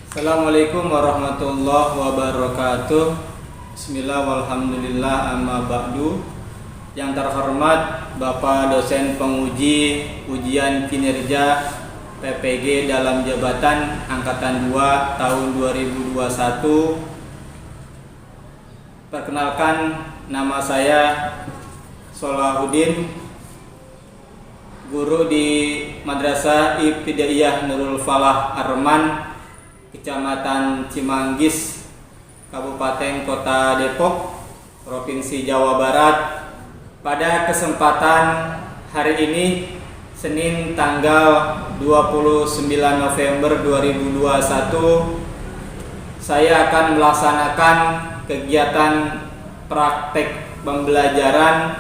Assalamualaikum warahmatullahi wabarakatuh. Bismillah walhamdulillah amma ba'du. Yang terhormat Bapak dosen penguji ujian kinerja PPG dalam jabatan angkatan 2 tahun 2021. Perkenalkan, nama saya Solahuddin, guru di Madrasah Ibtidaiyah Nurul Falah Arman, Kecamatan Cimanggis, Kabupaten Kota Depok, Provinsi Jawa Barat. Pada kesempatan hari ini, Senin tanggal 29 November 2021, saya akan melaksanakan kegiatan praktek pembelajaran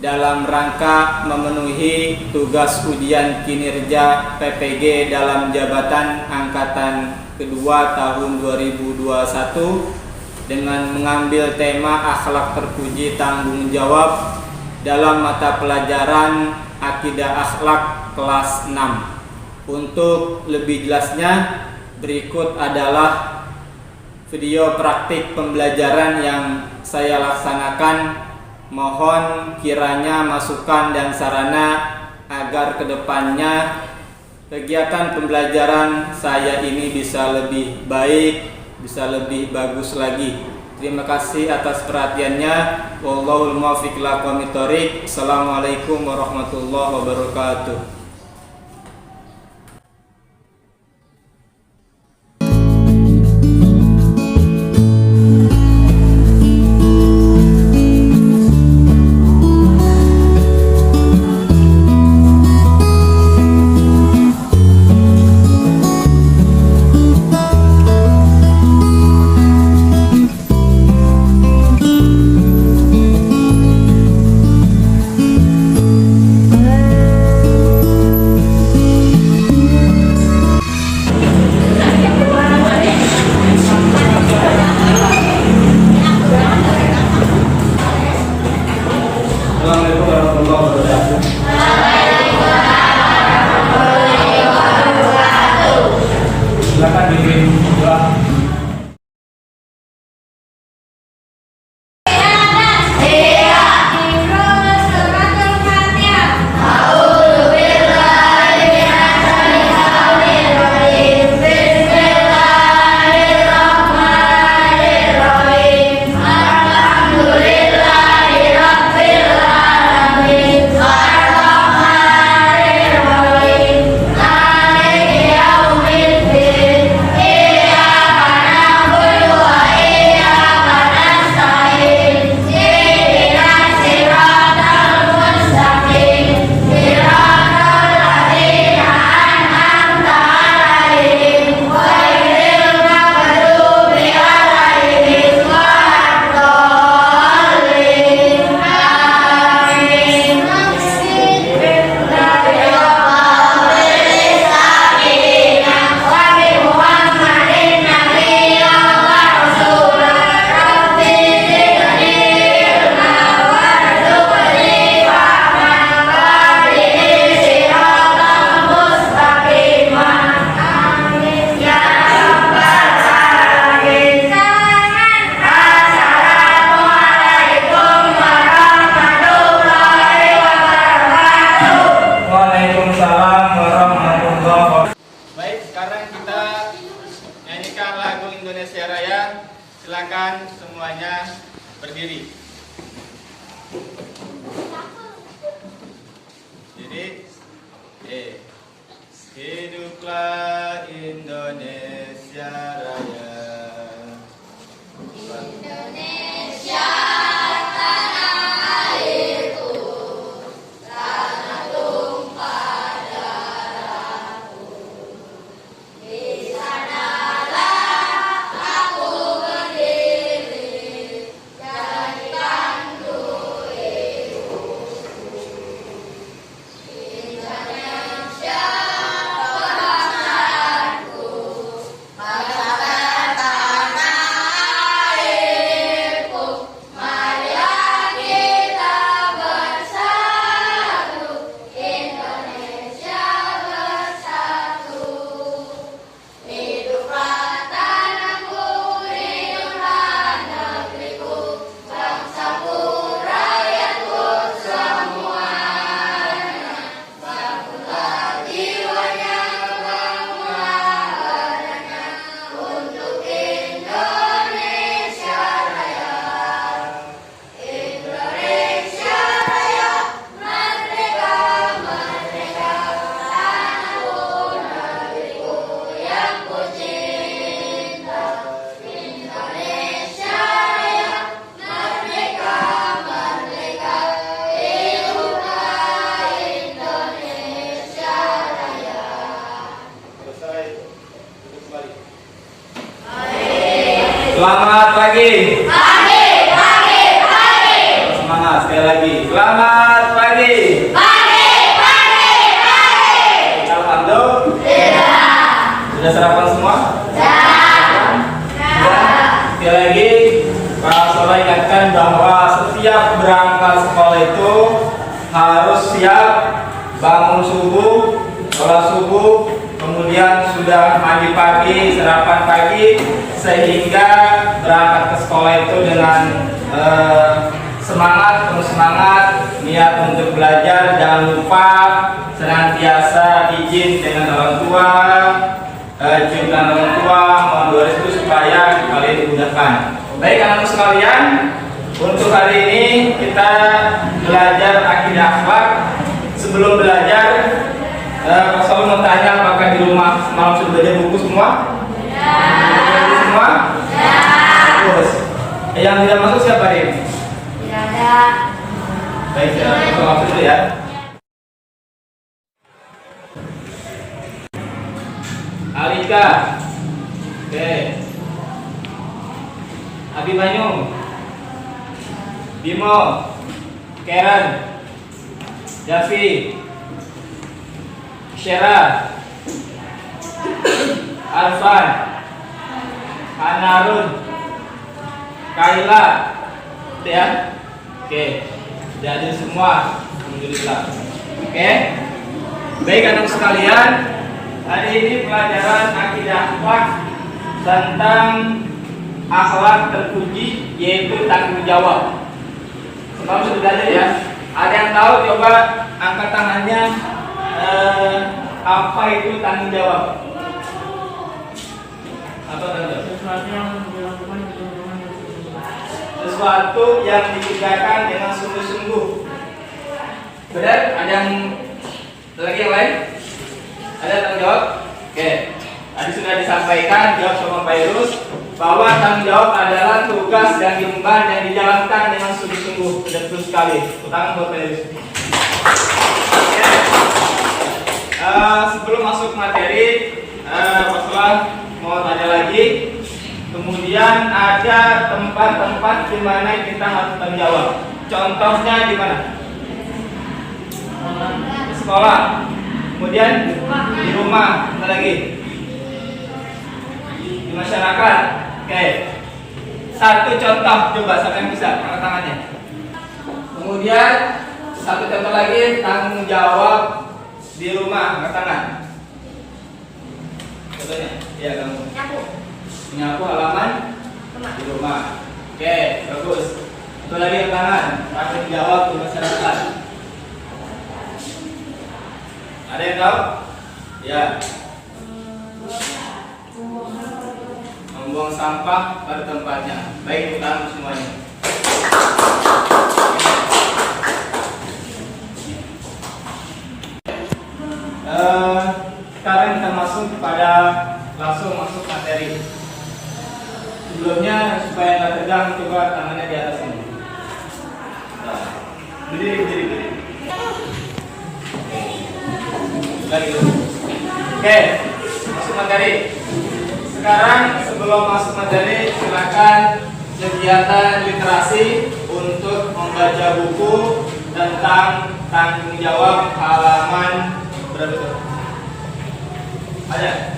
dalam rangka memenuhi tugas ujian kinerja PPG dalam jabatan angkatan kedua tahun 2021 dengan mengambil tema akhlak terpuji tanggung jawab dalam mata pelajaran Akidah Akhlak kelas 6. Untuk lebih jelasnya, berikut adalah video praktik pembelajaran yang saya laksanakan. Mohon kiranya masukan dan sarana agar kedepannya kegiatan pembelajaran saya ini bisa lebih baik, bisa lebih bagus lagi. Terima kasih atas perhatiannya. Wallahul muwaffiq ila aqwamit thoriq. Assalamualaikum warahmatullahi wabarakatuh. Assalamualaikum warahmatullahi wabarakatuh. Silakan dikirim doa. Indonesia Raya. Silakan semuanya berdiri. Jadi, hiduplah Indonesia Raya. Indonesia tanah airku, tanah tumpah darahku. Di sanalah aku berdiri, jadikanku ibuku. Indonesia bahasaku, bangsa Selamat pagi. Pagi, pagi, pagi. Semangat sekali lagi. Selamat pagi. Pagi, pagi, pagi. Alhamdulillah. Sudah sarapan semua? Dah. Sekali lagi, Pak Sola ingatkan bahwa setiap berangkat sekolah itu harus siap bangun subuh, sholat subuh, kemudian sudah mandi pagi, sarapan pagi, sehingga berangkat ke sekolah itu dengan semangat, penuh semangat, niat untuk belajar. Jangan lupa senantiasa izin dengan orang tua, cium tangan orang tua, mohon doa restu supaya kalian dimudahkan. Baik anak-anak sekalian, untuk hari ini kita belajar akidah akhlak. Sebelum belajar, Pak Saul mau tanya apakah di rumah malam sudah belajar buku semua? Ya. Semua? Ya. Terus, yang tidak masuk siapa hari ini? Tidak ada. Baik, kita langsung dulu ya. Alika, oke. Abimanyu, Bimo, Karen, Javi, Syera, Arfan, Hanarun, Kaila, gitu ya. Oke, jadi semua, alhamdulillah. Oke, baik anak sekalian, hari ini pelajaran akidah akhlak tentang akhlak terpuji, yaitu tanggung jawab. Sebab sudah belajar ya. Ada yang tahu? Coba angkat tangannya. Apa itu tanggung jawab? Apa tanggung jawab? Sesuatu yang dikerjakan dengan sungguh-sungguh. Benar? Ada yang lagi yang lain? Ada tanggung jawab? Oke. Tadi sudah disampaikan jawab sama Pak Irus bahwa tanggung jawab adalah tugas yang diemban dan dijalankan dengan sungguh-sungguh. Betul sekali. Utang buat Pak Irus. Sebelum masuk materi, Pak Sola mau tanya lagi. Kemudian ada tempat-tempat di mana kita harus tanggung jawab. Contohnya di mana? Di sekolah. Kemudian di rumah. Ada lagi? Di masyarakat. Oke. Satu contoh coba siapa yang bisa angkat tangannya. Kemudian satu contoh lagi tanggung jawab di rumah, angkat tangan. Contohnya, ya kamu. Menyapu halaman di rumah. Oke, bagus. Itu lagi yang tangan. Tanggung jawab di masyarakat. Ada yang tahu? Ya. Membuang sampah pada tempatnya. Baik, kita semuanya. Sekarang kita masuk pada langsung masuk materi. Sebelumnya supaya nggak tegang, coba tangannya di atas ini. Nah, berdiri. Lagi dulu. Oke, masuk materi. Sekarang sebelum masuk materi, silakan kegiatan literasi untuk membaca buku tentang tanggung jawab halaman berapa itu? Ada?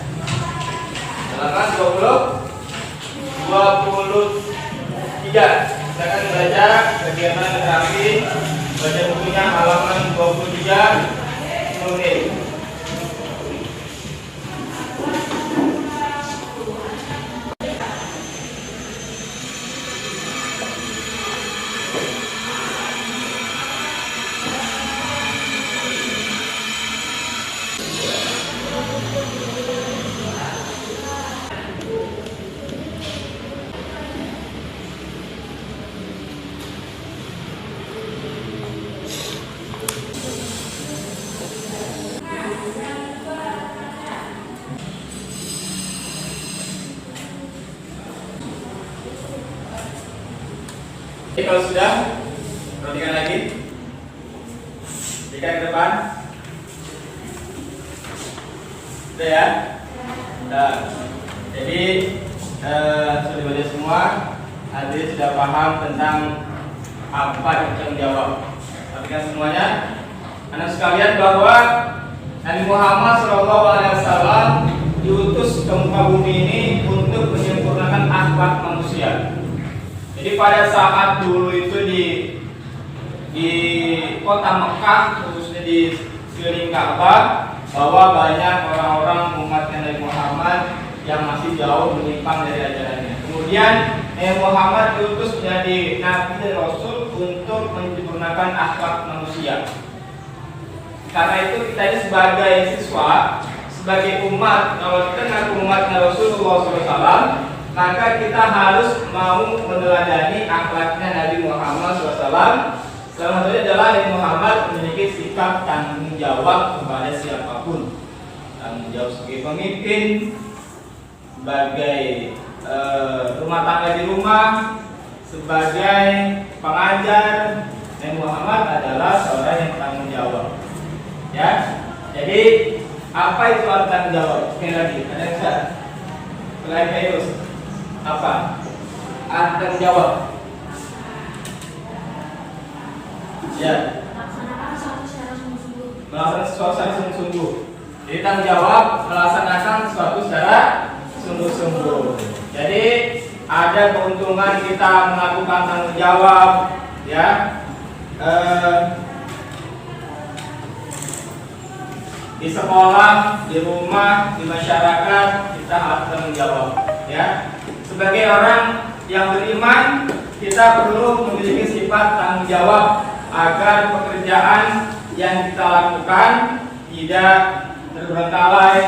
Halaman 23. Silakan baca kegiatan literasi, baca bukunya halaman 23 menit. Jadi kalau sudah, perhatikan lagi. Berikan ke depan. Sudah ya? Nah, jadi sudah Alhamdulillah semua hadirin sudah paham tentang apa itu tanggung jawab. Perhatikan semuanya, anak sekalian, bahwa Nabi Muhammad SAW diutus ke muka bumi ini untuk menyempurnakan akhlak manusia. Jadi pada saat dulu itu di kota Mekah, khususnya di sekeliling Ka'bah, bahwa banyak orang-orang umat Nabi Muhammad yang masih jauh menyimpang dari ajarannya. Kemudian Nabi Muhammad diutus menjadi nabi dan rasul untuk menyempurnakan akhlak manusia. Karena itu kita ini sebagai siswa, sebagai umat, kalau kita ngaku umat Rasulullah SAW, maka kita harus mau meneladani akhlaknya Nabi Muhammad SAW. Salah satunya adalah Nabi Muhammad memiliki sikap tanggung jawab kepada siapapun. Tanggung jawab sebagai pemimpin, sebagai rumah tangga di rumah, sebagai pengajar. Nabi Muhammad adalah seorang yang tanggung jawab. Ya, jadi apa itu arti tanggung jawab? Sekali lagi, ada yang bisa? Selain Virus, apa arti tanggung jawab? Ya, Melaksanakan sesuatu secara sungguh-sungguh. melaksanakan sesuatu secara sungguh-sungguh. Jadi tanggung jawab melaksanakan sesuatu secara sungguh-sungguh. Jadi ada keuntungan kita melakukan tanggung jawab, ya. Di sekolah, di rumah, di masyarakat kita harus tanggung jawab, ya. Sebagai orang yang beriman, kita perlu memiliki sifat tanggung jawab agar pekerjaan yang kita lakukan tidak terbengkalai,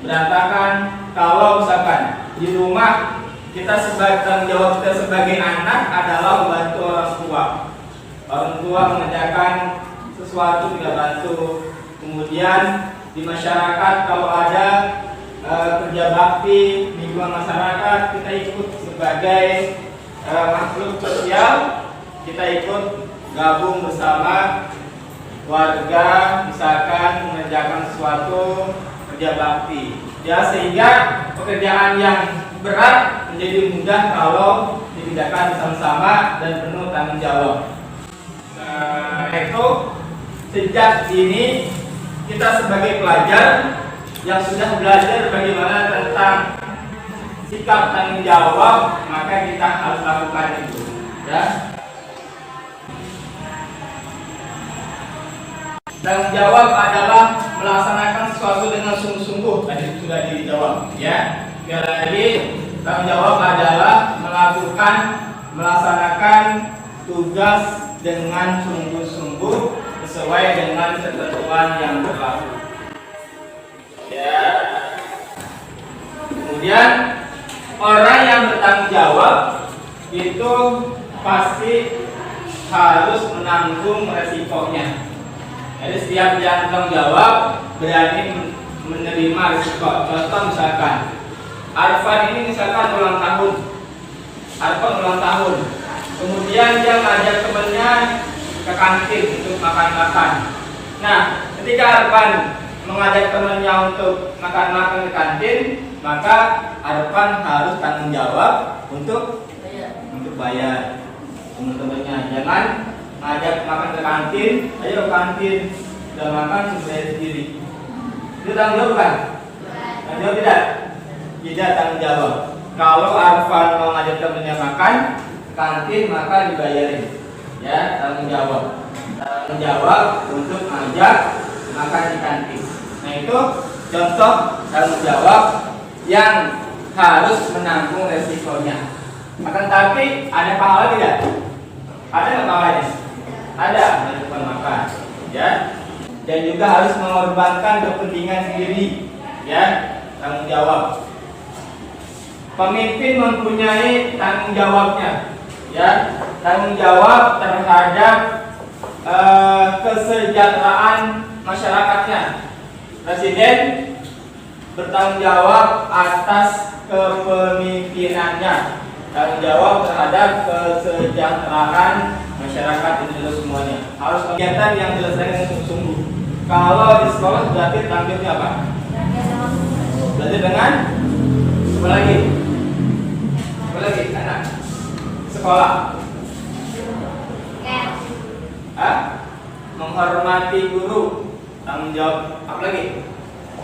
berantakan. Kalau misalkan di rumah kita sebagai tanggung jawab kita sebagai anak adalah membantu orang tua. Orang tua mengerjakan sesuatu kita bantu. Kemudian di masyarakat kalau ada kerja bakti lingkungan masyarakat, kita ikut sebagai makhluk sosial, kita ikut gabung bersama warga, misalkan mengerjakan sesuatu kerja bakti, ya, sehingga pekerjaan yang berat menjadi mudah kalau dikerjakan bersama-sama dan penuh tanggung jawab. Itu sejak dini kita sebagai pelajar yang sudah belajar bagaimana tentang sikap tanggung jawab, maka kita harus lakukan itu, ya. Tanggung jawab adalah melaksanakan sesuatu dengan sungguh-sungguh. Tadi sudah dijawab, ya. Sekali lagi, tanggung jawab adalah melaksanakan tugas dengan sungguh-sungguh sesuai dengan ketentuan yang berlaku. Ya. Kemudian orang yang bertanggung jawab itu pasti harus menanggung resikonya. Jadi setiap yang bertanggung jawab berani menerima risiko. Contoh misalkan Arfan ini misalkan ulang tahun, kemudian dia ngajak temennya ke kantin untuk makan-makan. Nah, ketika Arfan mengajak temannya untuk makan-makan ke kantin, maka Arfan harus tanggung jawab untuk bayar teman-temannya. Jangan ngajak makan ke kantin, ayo ke kantin, udah makan bayar sendiri. Itu tanggung jawab kan? Tanggung jawab tidak? Tidak tanggung jawab. Kalau Arfan mau ngajak temannya makan ke kantin, maka dibayarin. Ya, tanggung jawab. Tanggung jawab untuk ngajak makan di kantin. Nah, itu contoh tanggung jawab yang harus menanggung resikonya. Akan tapi ada pahala tidak? Ada nggak pahalanya? Ada, bukan makan, ya. Dan juga harus mengorbankan kepentingan sendiri, ya. Tanggung jawab. Pemimpin mempunyai tanggung jawabnya, ya. Tanggung jawab terhadap kesejahteraan masyarakatnya. Presiden bertanggung jawab atas kepemimpinannya, tanggung jawab terhadap kesejahteraan masyarakat Indonesia semuanya. Harus kegiatan yang diselesaikan dengan sungguh-sungguh. Kalau di sekolah berarti tampilnya apa? Belajar dengan apa lagi? Apa lagi? bersekolah? Cat. Hah? Menghormati guru. Tanggung jawab apa lagi?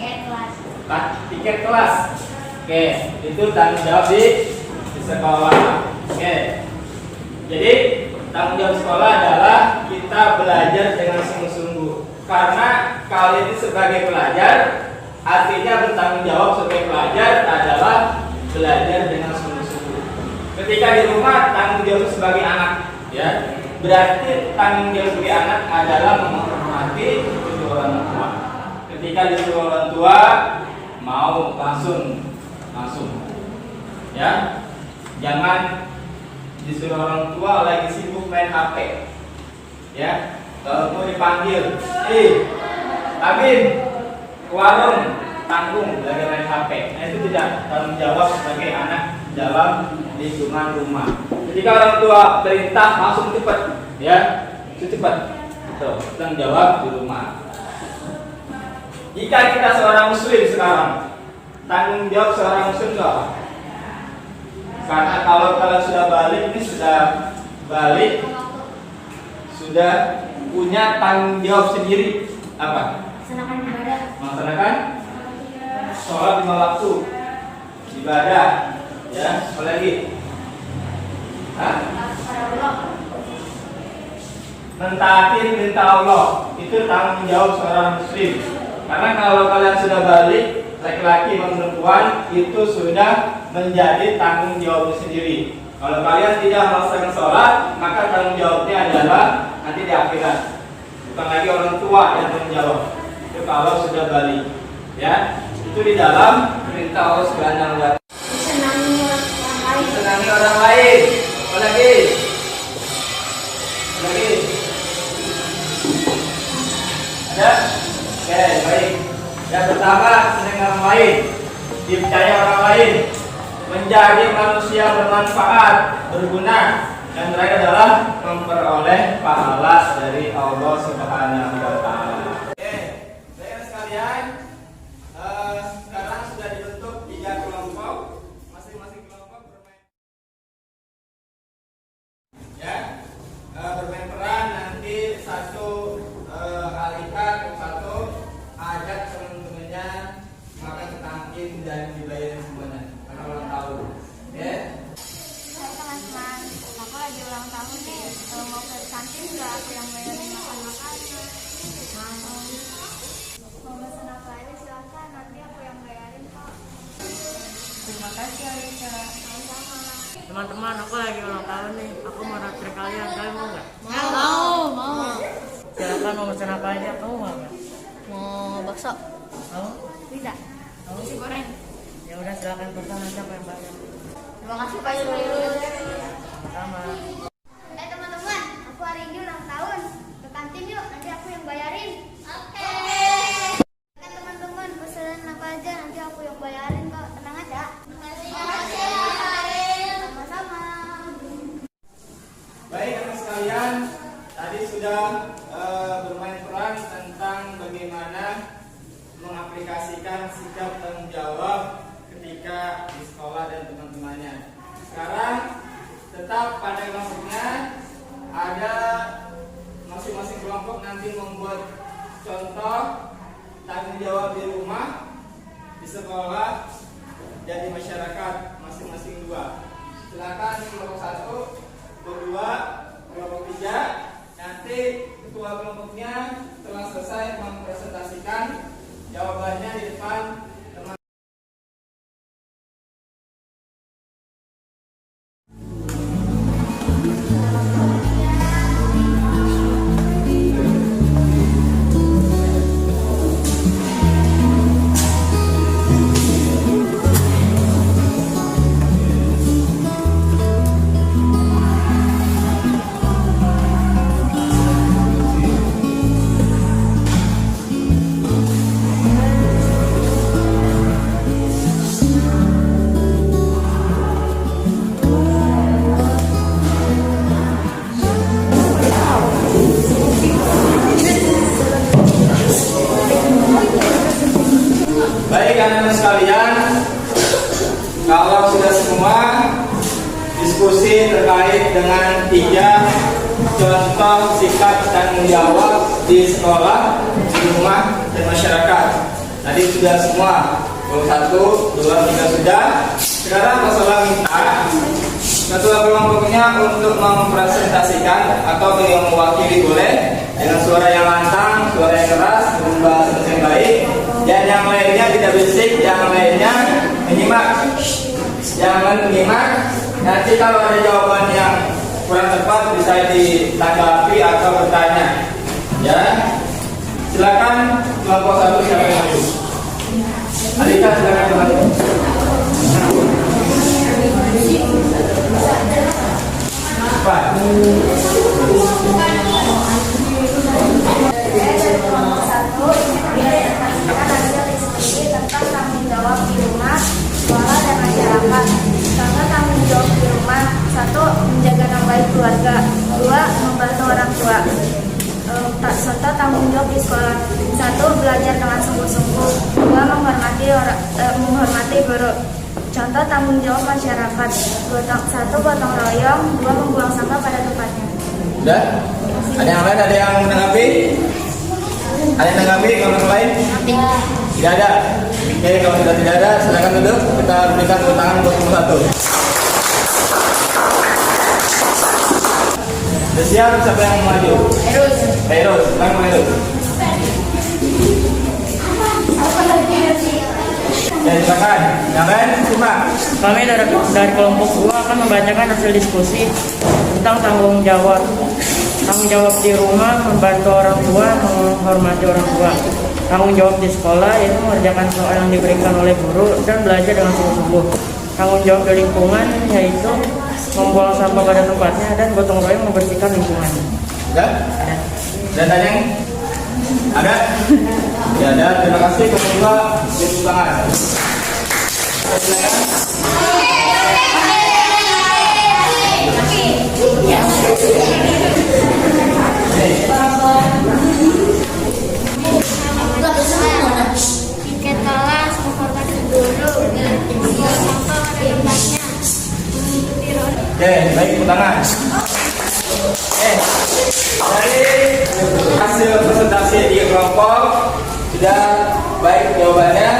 Cat kelas. Tiket kelas. Oke, itu tanggung jawab di sekolah. Oke. Jadi tanggung jawab sekolah adalah kita belajar dengan sungguh-sungguh. Karena kalian ini sebagai pelajar, artinya bertanggung jawab sebagai pelajar adalah belajar dengan sungguh-sungguh. Ketika di rumah tanggung jawab sebagai anak, ya, berarti tanggung jawab sebagai anak adalah menghormati kedua orang tua. Ketika disuruh orang tua mau langsung, ya, jangan disuruh orang tua lagi sibuk main HP, ya. Kalau mau dipanggil, Abin, ke warung, tanggung lagi main HP. Nah, itu tidak tanggung jawab sebagai anak dalam lingkungan rumah. Ketika orang tua perintah langsung cepat, ya, cepat. Tuh, tanggung jawab di rumah. Jika kita seorang muslim sekarang, tanggung jawab seorang muslim itu apa? Karena kalau kalian sudah balik, ini sudah balik, sudah punya tanggung jawab sendiri. Apa? Melaksanakan ibadah. Melaksanakan sholat 5 waktu, ibadah, ya, apa lagi? Hah? Pada Allah. Mentaati perintah Allah, itu tanggung jawab seorang muslim. Karena kalau kalian sudah balik, laki-laki maupun perempuan, itu sudah menjadi tanggung jawab sendiri. Kalau kalian tidak melaksanakan sholat, maka tanggung jawabnya adalah nanti di akhirat. Bukan lagi orang tua yang tanggung jawab. Itu kalau sudah balik, ya. Itu di dalam perintah Allah Subhanahu wa Ta'ala. Disenangi orang lain. Senangi orang lain. Apa lagi? Apa lagi? Ada? Oke, baik. Yang pertama, senangi orang lain, dipercaya orang lain, menjadi manusia bermanfaat, berguna, dan terakhir adalah memperoleh pahala dari Allah Subhanahu wa Ta'ala. Oke, baik sekalian, sekarang sudah dibentuk 3 kelompok, masing-masing kelompok bermain, ya, bermain peran. Nanti satu alihkan, satu ajak teman-temannya makan ke kantin dan dibayarin semuanya karena ulang tahun, ya. Hai teman-teman, aku lagi ulang tahun nih. Kalau mau ke kantin nggak aku yang bayarin makan-makannya. Mau pesan apa aja silakan, nanti aku yang bayarin kok. Terima kasih Alisa. Sama-sama. Teman-teman, aku lagi ulang tahun nih. Aku mau naktir kalian. Kalian mau nggak? Mau. Silakan mau pesan apa aja. Kamu mau nggak? Mau bakso. Mau? Bisa. Nasi goreng. Ya udah, silakan pesan aja apa yang banyak. Terima kasih Pak Yul. Sama. Teman-teman, aku hari ini ulang tahun. Ke kantin yuk, nanti aku yang bayarin. Oke. Teman-teman, pesanan apa aja nanti aku yang bayarin kok. Tenang aja. Terima kasih. Sama-sama. Baik teman sekalian, tadi sudah bermain peran tentang bagaimana mengaplikasikan sikap tanggung jawab ketika di sekolah dan teman-temannya. Sekarang tetap pada kelompoknya, ada masing-masing kelompok nanti membuat contoh tanggung jawab di rumah, di sekolah, dan di masyarakat masing-masing 2. Silakan kelompok 1, kelompok 2, kelompok 3. Nanti ketua kelompoknya telah selesai mempresentasikan jawabannya di depan teman. diskusi terkait dengan 3 contoh sikap tanggung jawab di sekolah, di rumah, dan masyarakat. Tadi sudah semua, 1, 2, 3 sudah. Sekarang masalah minta ketua kelompoknya untuk mempresentasikan atau yang mewakili boleh dengan suara yang lantang, suara yang keras, berbahasa yang baik, dan yang lainnya tidak berisik, yang lainnya menyimak. Jangan menyimak. Nanti kalau ada jawaban yang kurang tepat bisa ditanggapi atau bertanya. Ya, silakan kelompok 1 siapa yang maju? Alika silakan maju. Pak. Dari kelompok 1 menyampaikan hasil diskusi tentang tanggung jawab di rumah, sekolah, dan masyarakat. Contoh tanggung jawab di rumah: 1. Menjaga nama baik keluarga. 2. Membantu orang tua. Contoh tanggung jawab di sekolah: 1. Belajar dengan sungguh-sungguh. 2. Menghormati guru. Contoh tanggung jawab masyarakat: 1. Gotong royong. 2. Membuang sampah pada tempatnya. Sudah? Ada yang lain? Ada yang menanggapi? Ada yang menanggapi? Kalau yang lain? Tidak ada. Oke, kalau sudah tidak ada, silakan duduk. Kita berikan tepuk tangan untuk nomor 1. Sudah siap? Siapa yang mau maju? Heroes. Silakan Heroes. Ya, silakan. Yang lain, simak. Kami dari kelompok 2 akan membacakan hasil diskusi tentang tanggung jawab. Tanggung jawab di rumah: membantu orang tua, menghormati orang tua. Tanggung jawab di sekolah yaitu mengerjakan soal yang diberikan oleh guru dan belajar dengan sungguh-sungguh. Tanggung jawab di lingkungan yaitu membuang sampah pada tempatnya dan gotong royong membersihkan lingkungan. Ada? Ada. Dan ada yang? Ada? Ya ada. Terima kasih. Kedua, tepuk tangan. Tiket kelas, menghormati guru, membuang sampah pada tempatnya. Oke, baik, tepuk tangan. Dari hasil presentasi di kelompok sudah baik jawabannya,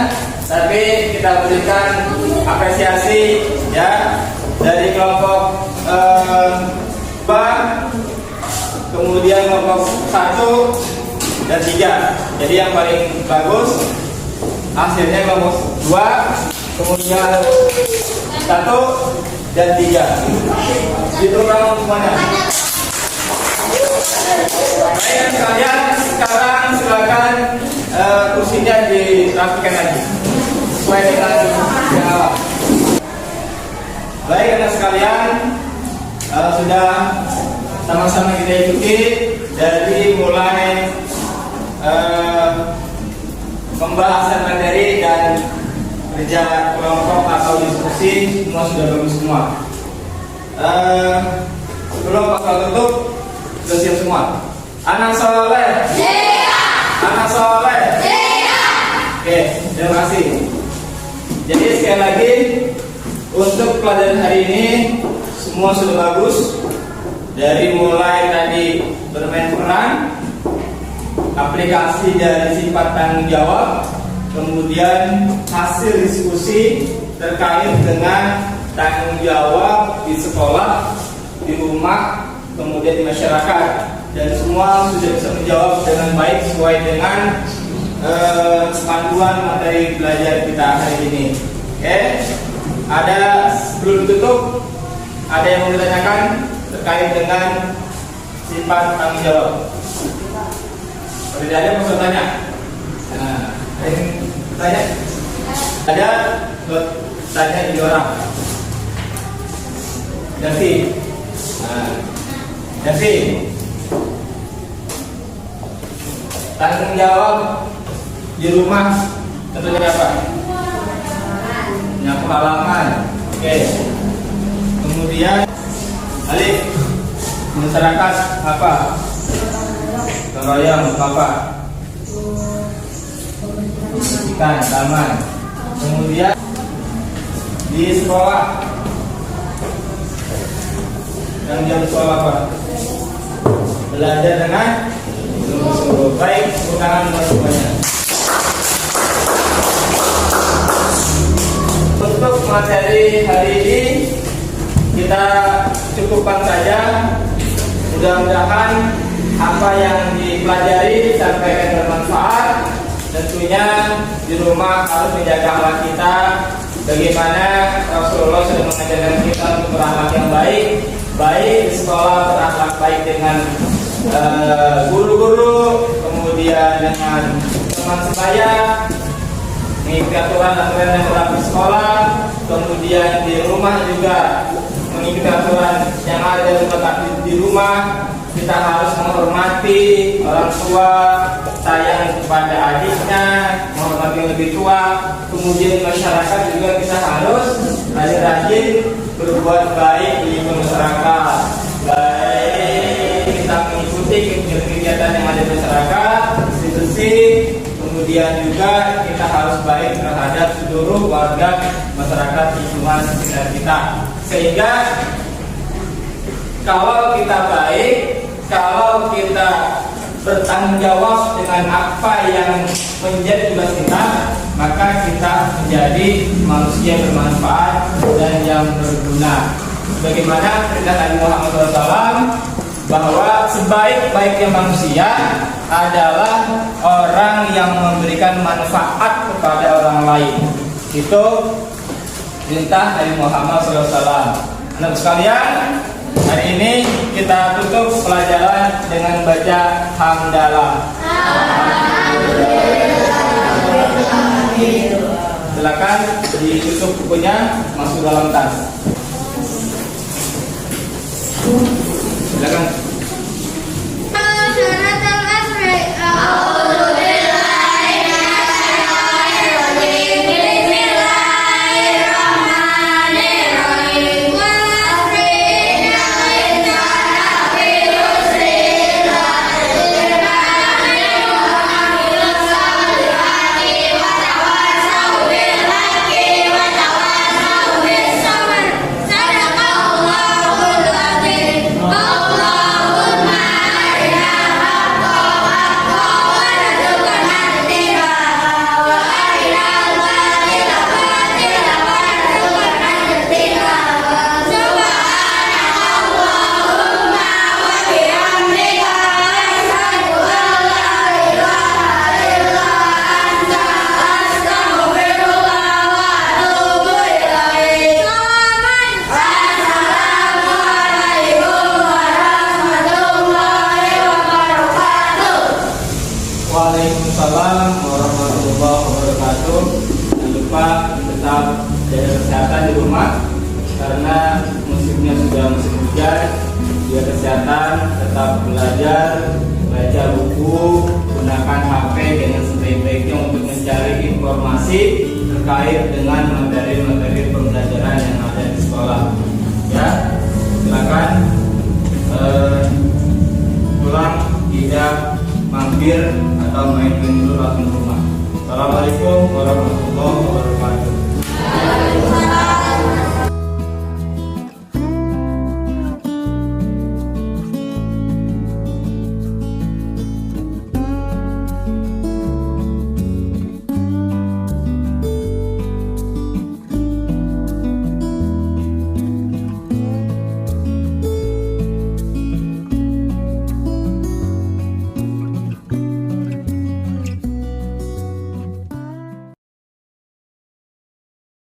tapi kita berikan apresiasi ya dari kelompok 2, kemudian kelompok 1 dan 3. Jadi yang paling bagus hasilnya kelompok 2, kemudian 1 dan 3. Itu kamu semuanya. Baik sekalian, sekarang silakan kursinya dirapikan lagi sesuai dengan yang awal. Baik anak sekalian, sudah sama-sama kita ikuti dari mulai pembahasan materi dan kerja kelompok atau diskusi, semua sudah bagus semua. Sebelum pasal tutup, sudah siap semua. Anak soleh. Anak soleh. Oke, terima kasih. Jadi sekali lagi untuk pelajaran hari ini semua sudah bagus. Dari mulai tadi bermain peran, aplikasi dari sifat tanggung jawab, kemudian hasil diskusi terkait dengan tanggung jawab di sekolah, di rumah, kemudian di masyarakat, dan semua sudah bisa menjawab dengan baik sesuai dengan panduan materi belajar kita hari ini. Oke, ada sebelum tutup, ada yang mau ditanyakan terkait dengan sifat tanggung jawab? Tidak ada mau tanya? Nah, ada yang bertanya? Ada? Tanya di orang. Jadi, jadi tanggung jawab di rumah tentunya apa? Nyapu halaman. Oke. Kemudian Alif, masyarakat apa? Royong apa? Ikan taman. Kemudian di sekolah Tanggung jawab soal apa? Belajar dengan sungguh-sungguh. Baik, tepuk tangan buat semuanya. Untuk materi hari ini kita cukupkan saja. Mudah-mudahan apa yang dipelajari disampaikan bermanfaat. Tentunya di rumah harus menjaga akhlak kita. Bagaimana Rasulullah sudah mengajarkan kita untuk berakhlak yang baik, baik di sekolah berakhlak baik dengan guru-guru, kemudian dengan teman sebaya, mengikuti aturan-aturan yang berlaku di sekolah, kemudian di rumah juga mengikuti aturan yang ada di rumah. Kita harus menghormati orang tua, sayang kepada adiknya, menghormati yang lebih tua. Kemudian masyarakat juga kita harus rajin-rajin berbuat baik di masyarakat. Baik kita mengikuti kegiatan yang ada di masyarakat, bersih-bersih. Kemudian juga kita harus baik terhadap seluruh warga masyarakat lingkungan sekitar kita. Sehingga kalau kita baik, kalau kita bertanggung jawab dengan apa yang menjadi tugas kita, maka kita menjadi manusia bermanfaat dan yang berguna. Bagaimana perintah Nabi Muhammad SAW bahwa sebaik-baiknya manusia adalah orang yang memberikan manfaat kepada orang lain. Itu perintah Nabi Muhammad SAW. Anak sekalian, hari ini kita tutup pelajaran dengan baca hamdalah. Silakan ditutup bukunya, masuk dalam tas. Silakan. Waalaikumsalam warahmatullahi wabarakatuh. Jangan lupa tetap jaga kesehatan di rumah karena musimnya sudah musim hujan. Jaga kesehatan, tetap belajar, baca buku, gunakan HP dengan sebaik-baiknya untuk mencari informasi terkait dengan materi-materi pembelajaran yang ada di sekolah. Ya, silakan pulang tidak mampir atau main-main dulu langsung rumah. Assalamualaikum warahmatullahi wabarakatuh.